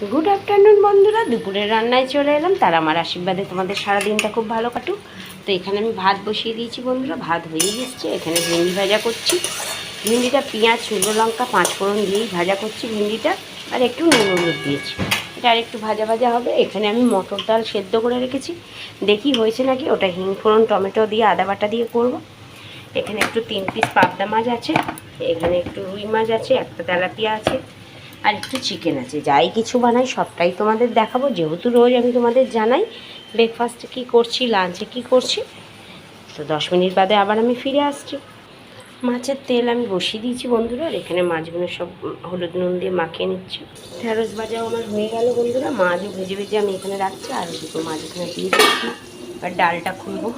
Good afternoon বন্ধুরা, দুপুরের রান্নায় চলে এলাম। তার আমার আশীর্বাদে তোমাদের সারাদিনটা খুব ভালো কাটুক। তো এখানে আমি ভাত বসিয়ে দিয়েছি বন্ধুরা, ভাত হয়ে এসছে। এখানে ভেন্ডি ভাজা করছি। ভেন্ডিটা পেঁয়াজ, শুকনো লঙ্কা, 5 ফোড়ন দিয়েই ভাজা করছি ভেন্ডিটা, আর একটু নুন হলুদ দিয়েছি। এটা আর একটু ভাজা ভাজা হবে। এখানে আমি মটর ডাল সেদ্ধ করে রেখেছি, দেখি হয়েছে নাকি। ওটা হিং ফোড়ন টমেটো দিয়ে আদা বাটা দিয়ে করব। এখানে একটু 3 পিস পাবদা মাছ আছে, এখানে একটু রুই মাছ আছে, একটা তেলাপিয়া আছে, আর একটু চিকেন আছে। যাই কিছু বানাই সবটাই তোমাদের দেখাবো, যেহেতু রোজ আমি তোমাদের জানাই ব্রেকফাস্টে কী করছি, লাঞ্চে কী করছি। তো 10 মিনিট বাদে আবার আমি ফিরে আসছি। মাছের তেল আমি বসিয়ে দিয়েছি বন্ধুরা, আর এখানে মাছগুলো সব হলুদ নুন দিয়ে মাখিয়ে নিচ্ছি। ঢেঁড়স ভাজাও আমার হয়ে গেল বন্ধুরা, মাছও ভেজে ভেজে আমি এখানে রাখছি, আর দুটো মাছ এখানে দিয়ে দিচ্ছি। আর ডালটা খুলবো।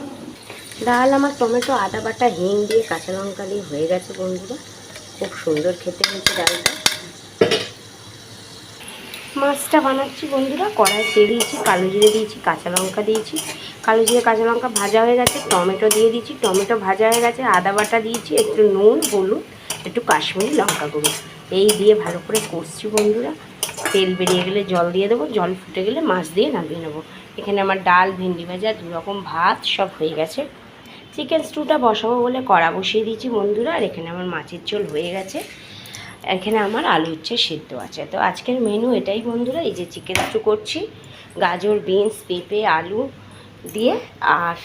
ডাল আমার টমেটো আদা বাটা হিং দিয়ে কাঁচা লঙ্কা দিয়ে হয়ে গেছে বন্ধুরা, খুব সুন্দর খেতে হয়েছে ডালটা। মাছটা বানাচ্ছি বন্ধুরা, কড়াই তেল দিয়েছি, কালো জিরে দিয়েছি, কাঁচা লঙ্কা দিয়েছি। কালো জিরে কাঁচা লঙ্কা ভাজা হয়ে গেছে, টমেটো দিয়ে দিয়েছি, টমেটো ভাজা হয়ে গেছে, আদা বাটা দিয়েছি, একটু নুন হলুদ, একটু কাশ্মীরি লঙ্কা গুঁড়ো, এই দিয়ে ভালো করে কষছি বন্ধুরা। তেল বেরিয়ে গেলে জল দিয়ে দেবো, জল ফুটে গেলে মাছ দিয়ে নামিয়ে নেবো। এখানে আমার ডাল, ভেন্ডি ভাজা, 2 রকম ভাত সব হয়ে গেছে। চিকেন স্টুটা বসাবো বলে কড়া বসিয়ে দিয়েছি বন্ধুরা, আর এখানে আমার মাছের ঝোল হয়ে গেছে। এখানে আমার আলু উচ্ছে সিদ্ধ আছে। তো আজকের মেনু এটাই বন্ধুরা, এই যে চিকেন স্টু করছি, গাজর, বিনস, পেঁপে, আলু দিয়ে, আর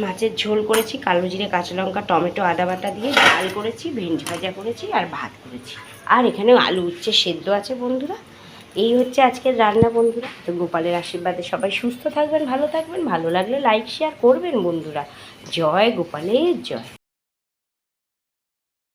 মাছের ঝোল করেছি, কালো জিরে কাঁচা লঙ্কা টমেটো আদা বাটা দিয়ে, ডাল করেছি, ভেন্ডি ভাজা করেছি, আর ভাত করেছি। আর এখানে আলু উচ্ছে সেদ্ধ আছে বন্ধুরা। এই হচ্ছে আজকের রান্না বন্ধুরা। তো গোপালের আশীর্বাদে সবাই সুস্থ থাকবেন, ভালো থাকবেন। ভালো লাগলে লাইক শেয়ার করবেন বন্ধুরা। জয় গোপালের জয়।